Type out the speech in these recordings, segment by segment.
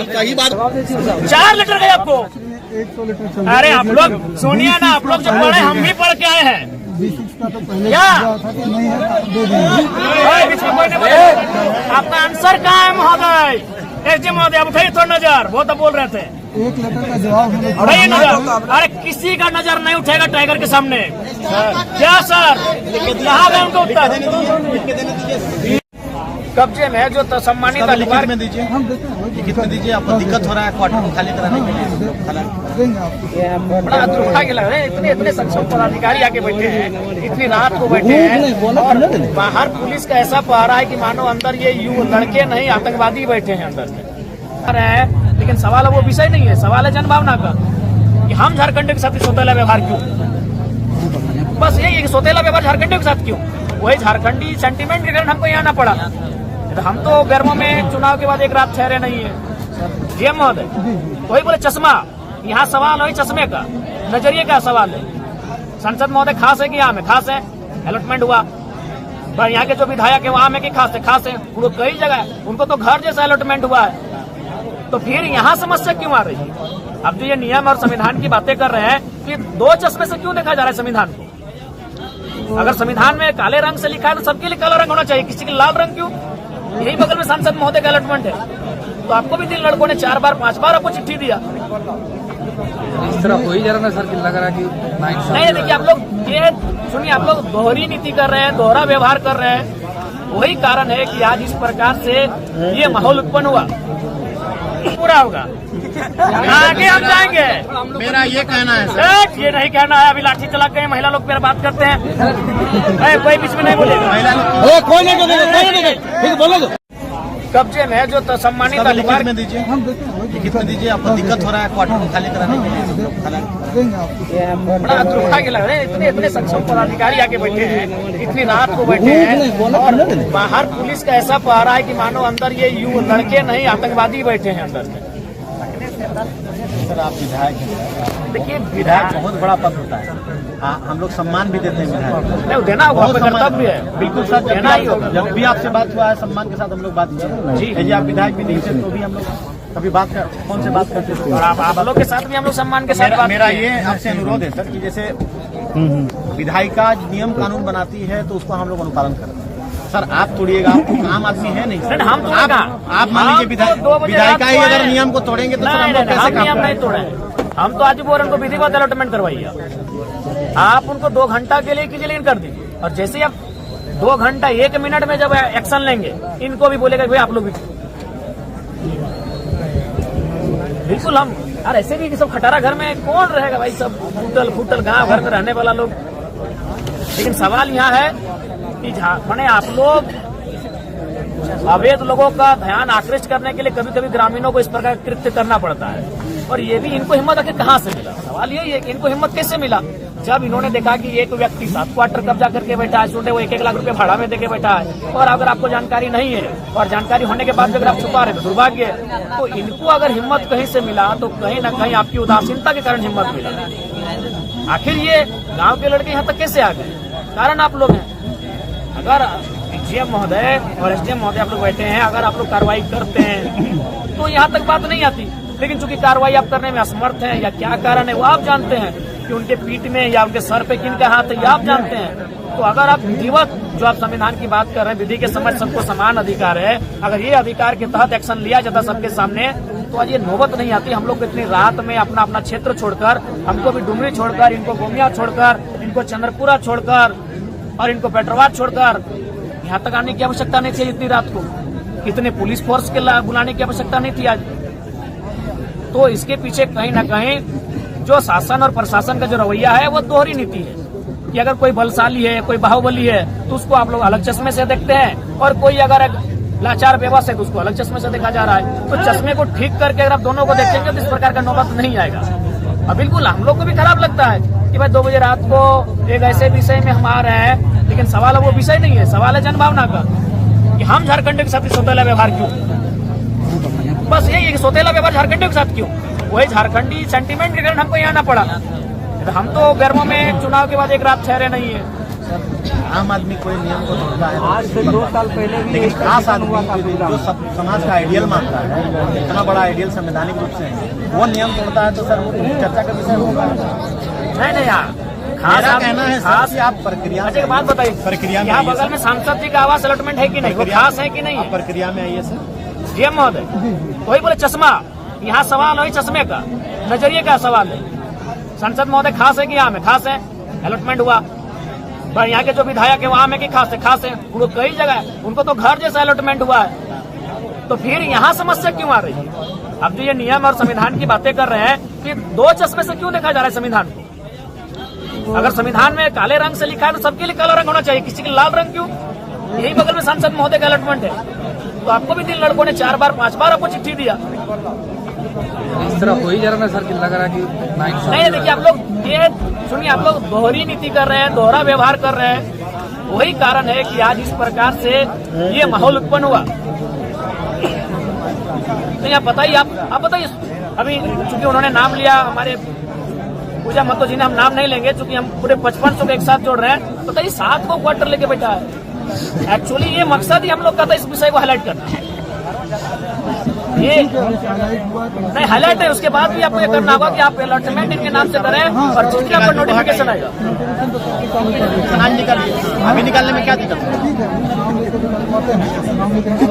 कई बार 4 लीटर गए आपको। 100 लीटर चल। अरे आप लोग सुनिए ना, आप लोग जब पढ़े हम भी पढ़ के आए हैं। B6 का तो पहले क्या? था कि नहीं है, दे देंगे। आपका आंसर कहाँ है महोदय? एसडी महोदय आप उठाइए थोड़ा नजर, वो तो बोल रहे थे 1 लीटर का जवाब हमें उठाइए नजर। अरे किसी का नजर नहीं उठेगा टाइगर के सामने। क्या सर यहाँ गए उनको उत्तर? कब्जे में जो तो सम्मानित अधिकार में दीजिए, हम देते हैं। लिखित में दीजिए। आपको दिक्कत हो रहा है क्वार्टर को खाली कराने के लिए? देंगे आपको। बड़ा दुर्भाग्य लग रहा है, इतने सक्षम पदाधिकारी आके बैठे हैं, इतनी रात को बैठे हैं और बाहर पुलिस का ऐसा पहरा है कि मानो अंदर ये लड़के नहीं आतंकवादी बैठे हैं अंदर में। लेकिन सवाल वो विषय नहीं है, सवाल है जनभावना का कि हम झारखंड के साथ सौतेला व्यवहार क्यों। बस यही है कि सौतेला व्यवहार झारखंडियों के साथ क्यों। वही झारखंडी सेंटीमेंट के कारण हमको यहाँ आना पड़ा। हम तो गर्मों में चुनाव के बाद एक रात ठहरे नहीं है। जी महोदय, वही बोले चश्मा, यहाँ सवाल वही चश्मे का, नजरिए का सवाल है। संसद महोदय खास है कि आम है? खास है। अलॉटमेंट हुआ पर यहाँ के जो विधायक है वो आम है कि खास है? खास है। उनको कई जगह उनको तो घर जैसा अलॉटमेंट हुआ है, तो फिर यहाँ समस्या क्यों आ रही है? अब जो ये नियम और संविधान की बातें कर रहे हैं कि 2 चश्मे से क्यों देखा जा रहा है संविधान को? अगर संविधान में काले रंग से लिखा है तो सबके लिए काला रंग होना चाहिए, किसी के लाल रंग क्यों? यही बगल में सांसद महोदय का अलॉटमेंट है, तो आपको भी 3 लड़कों ने 4 बार 5 बार आपको चिट्ठी दिया। इस तरह हो ही जा रहा था सर कि लग रहा कि नहीं, देखिए आप लोग ये सुनिए, आप लोग दोहरी नीति कर रहे हैं, दोहरा व्यवहार कर रहे हैं। वही कारण है कि आज इस प्रकार से ये माहौल उत्पन्न हुआ। पूरा होगा, आगे हम जाएंगे। मेरा ये कहना है सर, ये नहीं कहना है। अभी लाठी चला के महिला लोग पे बात करते हैं, कोई बीच में नहीं बोलेगा। कब्जे में जो तो सम्मानित अधिकार में दीजिए, हम देते हैं। लिखित में दीजिए। आपको दिक्कत हो रहा है क्वार्टर को खाली कराने के लिए? देंगे आपको। बड़ा दुर्भाग्य लग रहा है, इतने सक्षम पदाधिकारी आके बैठे हैं, इतनी रात को बैठे हैं और बाहर पुलिस का ऐसा पहरा है कि मानो अंदर ये लड़के नहीं आतंकवादी बैठे हैं अंदर में। सर आप विधायक हैं, देखिए विधायक बहुत बड़ा पद होता है। हम लोग सम्मान भी देते हैं विधायक, नहीं देना होगा, आपका कर्तव्य है। बिल्कुल सर, देना ही होगा। जब भी आपसे बात हुआ है सम्मान के साथ हम लोग बात किए जी। यदि आप विधायक भी नहीं थे तो भी हम लोग कभी बात कर कौन से बात करते थे, और आप लोग के साथ भी हम लोग सम्मान के साथ बात। मेरा ये आपसे अनुरोध है सर कि जैसे विधायिका नियम कानून बनाती है तो उसको हम लोग अनुपालन करते हैं। सर आप तोड़िएगा, आप आम आदमी है नहीं सर, हम आप मान लीजिए विधायिका ही अगर नियम को तोड़ेंगे तो सर हम लोग कैसे काम नियम नहीं तोड़े। हम तो आज बोल रहे उनको विधिवत अलॉटमेंट करवाइए। आप उनको 2 घंटा के लिए कीजिए कर दीजिए, और जैसे आप 2 घंटा 1 मिनट में जब एक्शन लेंगे इनको भी बोलेगा भाई आप लोग भी। बिल्कुल हम यार ऐसे भी सब खटारा घर में कौन रहेगा भाई, सब फूटल फूटल गांव घर में रहने वाला लोग। लेकिन सवाल यहाँ है कि मैंने आप लोग अवैध लोगों का ध्यान आकृष्ट करने के लिए कभी कभी ग्रामीणों को इस प्रकार कृत्य करना पड़ता है, और ये भी इनको हिम्मत आखिर कहाँ से मिला? सवाल यही है कि इनको हिम्मत कैसे मिला? जब इन्होंने देखा कि एक व्यक्ति 7 क्वार्टर कब्जा करके बैठा है, छोटे वो 1-1 लाख रुपए भाड़ा में देके बैठा है, और अगर आपको जानकारी नहीं है और जानकारी होने के बाद अगर आप छुपा रहे तो दुर्भाग्य है। तो इनको अगर हिम्मत कहीं से मिला तो कहीं ना कहीं आपकी उदासीनता के कारण हिम्मत मिला। आखिर ये गाँव के लड़के यहाँ तक कैसे आ गए? कारण आप लोग हैं। अगर डीजीएम महोदय और एसडीएम महोदय आप लोग बैठे हैं, अगर आप लोग कार्रवाई करते हैं तो यहाँ तक बात नहीं आती। लेकिन चूंकि कार्रवाई आप करने में असमर्थ हैं या क्या कारण है वो आप जानते हैं, कि उनके पीठ में या उनके सर पे किनका हाथ है ये आप जानते हैं। तो अगर आप विधिवत जो आप संविधान की बात कर रहे हैं, विधि के समझ सबको समान अधिकार है, अगर ये अधिकार के तहत एक्शन लिया जाता सबके सामने तो आज ये नौबत नहीं आती। हम लोग इतनी रात में अपना अपना क्षेत्र छोड़कर, हमको भी डुमरी छोड़कर, इनको गोमिया छोड़कर, इनको चंद्रपुरा छोड़कर और इनको पेट्रोवाद छोड़कर यहाँ तक आने की आवश्यकता नहीं थी। इतनी रात को इतने पुलिस फोर्स के बुलाने की आवश्यकता नहीं थी आज। तो इसके पीछे कहीं ना कहीं जो शासन और प्रशासन का जो रवैया है वो दोहरी नीति है, कि अगर कोई बलशाली है, कोई बाहुबली है तो उसको आप लोग अलग चश्मे से देखते हैं, और कोई अगर लाचार बेबस है तो उसको अलग चश्मे से देखा जा रहा है। तो चश्मे को ठीक करके अगर आप दोनों को देखेंगे तो इस प्रकार का नौबत नहीं आएगा। और बिल्कुल हम लोग को भी खराब लगता है कि भाई 2 बजे रात को एक ऐसे विषय में हम आ रहे हैं, लेकिन सवाल वो विषय नहीं है, सवाल है जनभावना का कि हम झारखंड के साथ सौतेला व्यवहार क्यों। बस यही है कि सौतेला व्यवहार झारखंडियों के साथ क्यों। वही झारखंडी सेंटीमेंट के कारण हमको यहाँ आना पड़ा। हम तो गर्मों में चुनाव के बाद एक रात ठहरे नहीं है। आम आदमी कोई नियम को तोड़ता है आज से 2 साल पहले भी लेकिन खास आदमी जो समाज का आइडियल मानता है, इतना बड़ा आइडियल संवैधानिक रूप से वो नियम तोड़ता है, तो सर वो चर्चा का विषय होगा। नहीं यार, मेरा कहना है सर कि आप प्रक्रिया अच्छा एक बात बताइए, प्रक्रिया में यहाँ आइए बगल सर। में सांसद जी का आवास अलॉटमेंट है कि नहीं, वो खास है कि नहीं आप है? प्रक्रिया में आइए सर। डीएम महोदय वही बोले चश्मा, यहाँ सवाल वही चश्मे का, नजरिए का सवाल है। सांसद महोदय खास है कि आम है? खास है, अलॉटमेंट हुआ। पर यहाँ के जो विधायक है वो आम है कि खास है? खास है। उनको कई जगह है, उनको तो घर जैसा अलॉटमेंट हुआ है, तो फिर यहाँ समस्या क्यों आ रही है? अब जो ये नियम और संविधान की बातें कर रहे हैं कि 2 चश्मे से क्यों देखा जा रहा है संविधान को? अगर संविधान में काले रंग से लिखा है तो सबके लिए काला रंग होना चाहिए, किसी के लाल रंग क्यों? यही बगल में सांसद महोदय का अलॉटमेंट है, तो आपको भी 3 लड़कों ने 4 बार 5 बार आपको चिट्ठी दिया। इस तरह हो ही जा रहा है सर कि लग रहा है कि नहीं देखिए, आप लोग ये सुनिए, आप लोग दोहरी नीति कर रहे हैं, दोहरा व्यवहार कर रहे हैं। वही कारण है कि आज इस प्रकार से ये माहौल उत्पन्न हुआ। नहीं आप बताइए, आप बताइए। अभी चूंकि उन्होंने नाम लिया, हमारे पूजा महतो जी ने, हम नाम नहीं लेंगे चूंकि हम पूरे 5500 को एक साथ जोड़ रहे हैं। बताइए 7 को क्वार्टर लेके बैठा है। एक्चुअली ये मकसद ही हम लोग का था, इस विषय को हाईलाइट करना। ये नहीं हाईलाइट है, उसके बाद भी आपको ये करना होगा कि आप अलॉटमेंट इनके नाम से करें और जिसके आपको नोटिफिकेशन आएगा। आज निकालिए, अभी निकालने में क्या दिक्कत है? ठीक है, नाम लेकर के बनवाते हैं, नाम लेकर के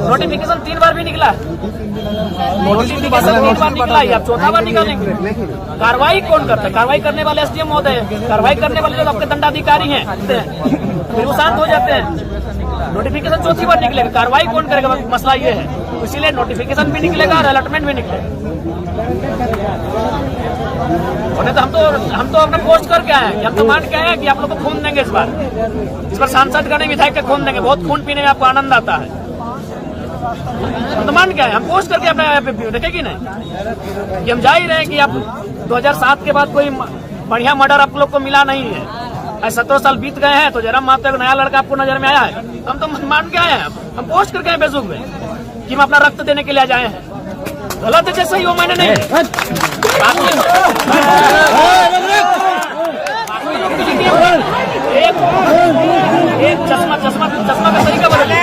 नोटिफिकेशन 3 बार भी निकला है, नोटिफिकेशन 3 बार निकला है, आप 4था बार निकालेंगे। कार्रवाई कौन करता है? कार्रवाई करने वाले एसडीएम महोदय, कार्रवाई करने वाले जो आपके दंडाधिकारी हैं फिर वो शांत हो जाते हैं। नोटिफिकेशन 4थी बार निकलेगा, कार्रवाई कौन करेगा? मसला ये है, इसीलिए नोटिफिकेशन भी निकलेगा और अलॉटमेंट भी निकलेगा। और हम तो अपना पोस्ट करके आए हैं कि हम तो मान के आए हैं कि आप लोग को खून देंगे इस बार सांसद का नहीं, विधायक का खून देंगे। बहुत खून पीने में आपको आनंद आता है, हम तो मान के आए, हम पोस्ट करके अपने देखेगी नहीं कि हम जा ही रहे हैं कि आप 2007 के बाद कोई बढ़िया मर्डर आप लोग को मिला नहीं है। 17 साल बीत गए हैं, तो जरा माता का नया लड़का आपको नजर में आया है, हम तो मान के आए हैं, हम पोस्ट करके आए फेसबुक में कि हम अपना रक्त देने के लिए जाए हैं। गलत है जैसा ही वो मैंने नहीं एक चश्मा का तरीका बदले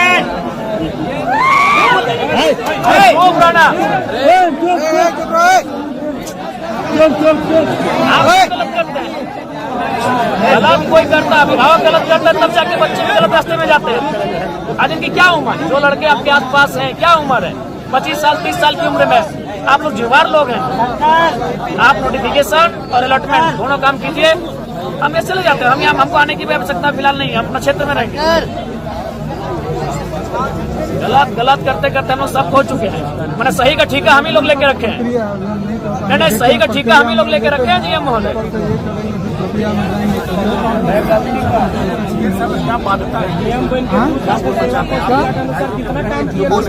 पुराना गलत कोई करता, अभिभावक गलत करता है, तब जाके बच्चे भी गलत रास्ते में जाते हैं। आज इनकी क्या उम्र है? जो लड़के आपके आस पास हैं, क्या उम्र है? 25 साल 30 साल की उम्र में आप लोग जुवार लोग हैं। आप नोटिफिकेशन और अलॉटमेंट दोनों काम कीजिए, हम ऐसे चले जाते हैं। हमको आने की भी आवश्यकता फिलहाल नहीं है, हम अपना क्षेत्र में रहेंगे। गलत करते करते हम लोग सब खो चुके हैं। मैंने सही का ठीका हम ही लोग लेके रखे हैं। नहीं, सही का ठीका हम ही लोग लेके रखे हैं जी हम महोदय।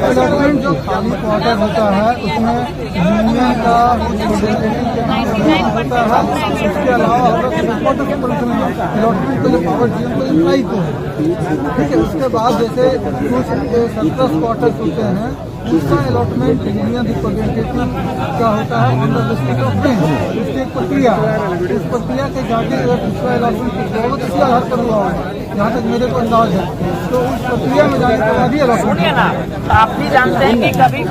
अलॉटमेंट जो खाली क्वार्टर होता है उसमें यूनियन का होता है, उसके अलावा अलॉटमेंट का जो पावर डीएम को इम्प्लाई को है, ठीक है। उसके बाद जैसे कुछ 17 क्वार्टर्स होते हैं, उसका अलॉटमेंट यूनियन रिप्रेजेंटेटिव का होता है अंडर डिस्ट्रिक्ट ऑफ प्रिंस। उसकी एक प्रक्रिया है, उस प्रक्रिया के जाके अगर दूसरा अलॉटमेंट होगा तो इसी आधार पर हुआ होगा, जहाँ तक मेरे को अंदाज है। तो उस प्रक्रिया में जाने के बाद ही अलॉटमेंट। सुनिए ना, आप भी जानते हैं कि कभी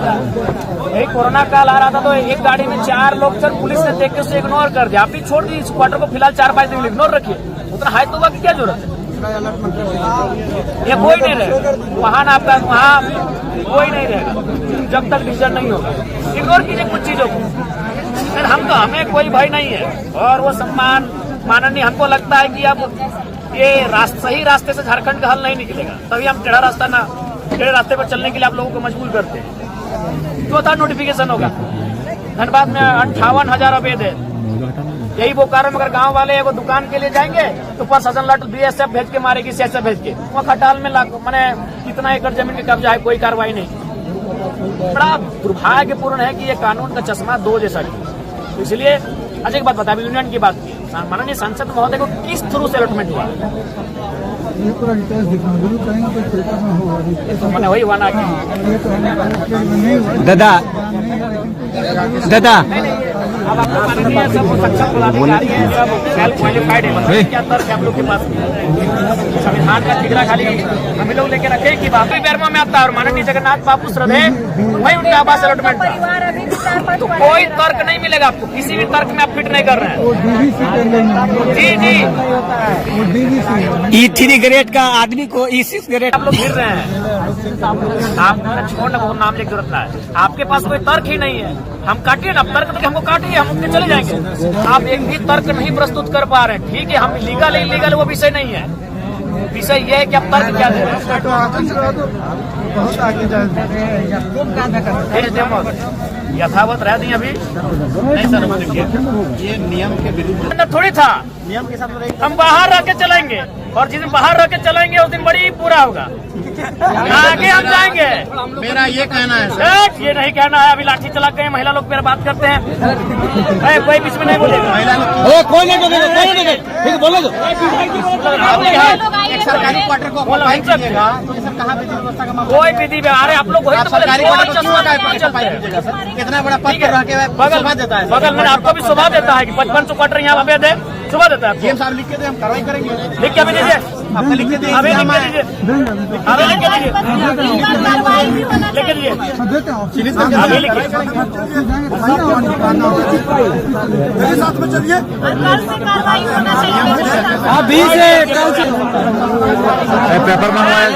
यही कोरोना काल आ रहा था तो एक गाड़ी में 4 लोग चल, पुलिस ने देख के उसे इग्नोर कर दिया। आप भी छोड़ दी इस क्वार्टर को फिलहाल 4-5 दिन इग्नोर रखिए, उतना हाई तो की क्या जरूरत है? ये कोई नहीं रहेगा वहाँ, आपका वहाँ कोई नहीं रहेगा जब तक डिसीजन नहीं होगा। इग्नोर कीजिए कुछ चीजों को। हमें कोई भय नहीं है और वो सम्मान माननीय, हमको लगता है कि अब ये सही रास्ते से झारखंड का हल नहीं निकलेगा, तभी हम टेढ़ा रास्ते पर चलने के लिए आप लोगों को मजबूर करते हैं। 4था नोटिफिकेशन होगा। धनबाद में 58,000 अवैध है। यही वो कारण, अगर गांव वाले वो दुकान के लिए जाएंगे तो प्रशासन लट बीएसएफ भेज के मारेगी, सीएसएफ भेज के। वहाँ खटाल में मैंने कितना एकड़ जमीन के कब्जा है, कोई कार्रवाई नहीं। बड़ा दुर्भाग्यपूर्ण है कि ये कानून का चश्मा 2 जैसा की। इसलिए अच्छा एक बात बता, यूनियन की बात की, माननीय सांसद महोदय को किस थ्रू से अलॉटमेंट हुआ? ये पूरा डिटेल्स दिखाऊँ जरूर कहीं कोई पेपर में होगा तो मैंने वही हुआ ना कि ये तो हमें नहीं हुआ दादा दादा अब आपको माननीय है सब सक्षम पदाधिकारी हैं, सब वेल क्वालिफाइड है, मतलब क्या तर्क है आप लोग के पास? संविधान का ठिकरा खाली हम लोग लेके रखे कि बापी बैरमा में आता है और माननीय जगन्नाथ बापू श्रद्धे वही उनका आवास अलॉटमेंट था। तो कोई तर्क नहीं मिलेगा आपको, किसी भी तर्क में आप फिट नहीं कर रहे हैं। वो डीवीसी के लिए जी जी, वो डीवीसी E3 ग्रेड का आदमी को E6 ग्रेड आप लोग गिर रहे हैं। आप छोड़ना वो नाम लेकर जरूरत है, आपके पास कोई तर्क ही नहीं है। हम काटिए ना, तर्क तो हमको काटिए, हम उनके चले जाएंगे। आप एक भी तर्क नहीं प्रस्तुत कर पा रहे हैं, ठीक है, हम लीगल इलीगल वो विषय नहीं है। विषय ये है कि आप तर्क क्या दे रहे हैं। बहुत आगे जाए यथावत रह दी अभी नहीं सर, देखिए ये नियम के विरुद्ध थोड़ी था। नियम के साथ हम बाहर रह के चलेंगे और जिस दिन बाहर रह के चलेंगे उस दिन बड़ी बुरा होगा। आगे हम जाएंगे। मेरा ये कहना है सर, ये नहीं कहना है, अभी लाठी चला गए महिला लोग पे बात करते हैं। कोई बीच में नहीं बोलेगा। महिला लोग कोई नहीं ठीक बोलो तो एक सरकारी क्वार्टर को ऑक्युपाई कीजिएगा तो ये सब कहाँ विधि व्यवस्था का मामला? कोई विधि अरे आप लोग वही आप तो बोले, सरकारी कोई क्वार्टर को क्यों चश्मा नहीं ऑक्युपाई चलते हैं। कीजिएगा सर? कितना बड़ा पद पर रह के शोभा देता है बगल में आपको भी शोभा देता है कि 5500 क्वार्टर यहाँ अवैध है, शोभा देता है सीएम साहब लिख के दे, हम कार्रवाई करेंगे। लिख के अभी दीजिए, आपने लिख के दिए, अभी लिख के दीजिए, अभी लिख के दीजिए, लिख के दीजिए, देते हैं अभी लिखिए। मेरे साथ में चलिए अभी से कल से पेपर मंगवाया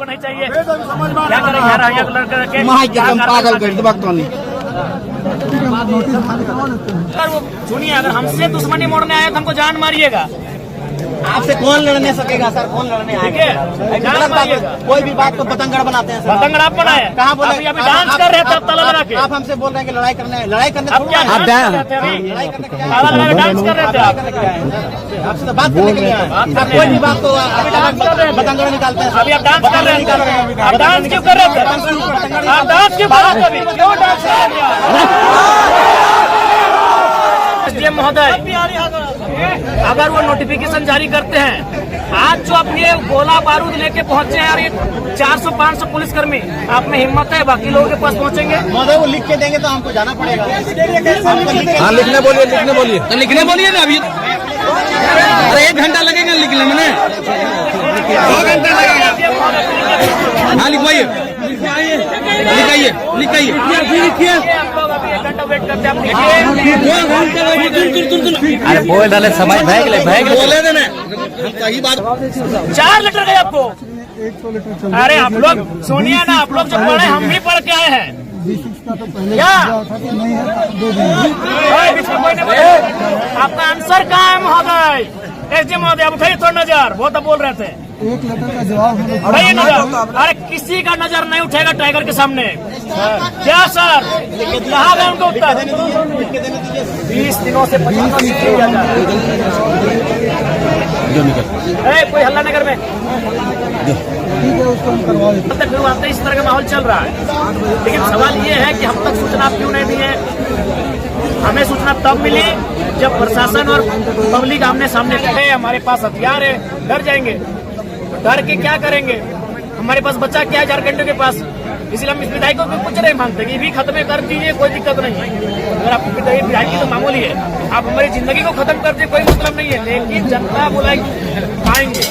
नहीं चाहिए, क्या करेंगे यार, यहाँ लड़के रखे पागल कर दो अगर वो सुनिए, अगर हमसे दुश्मनी मोड़ने आए तो हमको जान मारिएगा। आपसे कौन लड़ने सकेगा सर? कौन लड़ने आएगा? ठीक है, जान गलत बात है। मारिएगा। कोई भी बात को पतंगड़ बनाते हैं सर। पतंगड़ आप बनाए, कहाँ बोले? अभी डांस कर रहे थे आप ताला लगा के। आप हमसे बोल रहे हैं कि लड़ाई करने अब क्या आप डांस कर रहे थे अभी? लड़ाई करने के लिए ताला लगा के डांस कर रहे थे आप। आपसे तो बात करने के लिए आए। बात करने कोई भी बात को डांस कर रहे थे। पतंगड़ निकालते हैं। अभी आप डांस कर रहे थे, आप डांस क्यों कर रहे थे? आप डांस क्यों कर रहे थे अभी? क्यों डांस कर रहे थे? एसडीएम महोदय, अगर वो नोटिफिकेशन जारी करते हैं, आज जो अपने गोला बारूद लेके पहुंचे हैं और ये 400-500 पुलिसकर्मी, आप में हिम्मत है बाकी लोगों के पास पहुंचेंगे? महोदय वो लिख के देंगे तो हमको जाना पड़ेगा। हाँ लिखने बोलिए तो लिखने बोलिए ना अभी। अरे 1 घंटा लगेगा लिखने में ना, 2 घंटा लगेगा। हाँ लिखवाइए, लिखाइए लिखाइए लिखिए। आप लोग अभी 1 घंटा वेट करते हैं, आप लिखिए। अरे बोल डाले समय बोले देना सही बात। 4 लीटर गए आपको। 100 लीटर चल अरे आप लोग सुनिए ना, आप लोग जो पढ़े हम भी पढ़ के आए हैं। का तो पहले क्या? था कि नहीं है 2 दिन बीच में कोई नहीं बोले। आपका आंसर कहाँ है महोदय? एसडीएम महोदय, आप उठाइए थोड़ा नजर, वो तो बोल रहे थे। 1 लीटर का जवाब हम लोग उठाइए नजर। अरे किसी का नजर नहीं उठेगा टाइगर के सामने। क्या सर, कहाँ गए उनका उत्तर? 20 दिनों से 50 किया जा रहा है। कोई हल्ला नगर में ठीक है, उसको हम करवा देते तक फिर आते इस तरह का माहौल चल रहा है। लेकिन सवाल ये है कि हम तक सूचना क्यों नहीं दी है? हमें सूचना तब मिली जब प्रशासन और पब्लिक आमने सामने खड़े, हमारे पास हथियार है, डर जाएंगे। डर के क्या करेंगे? हमारे पास बच्चा क्या है झारखंड के पास, इसलिए हम इस विधायकों को कुछ नहीं मांगते कि ये भी खत्म कर दीजिए, कोई दिक्कत नहीं है। अगर आपको विधायकी तो मामूली है, आप हमारी जिंदगी को खत्म कर दीजिए, कोई मतलब नहीं है। लेकिन जनता बुलाएगी, आएंगे।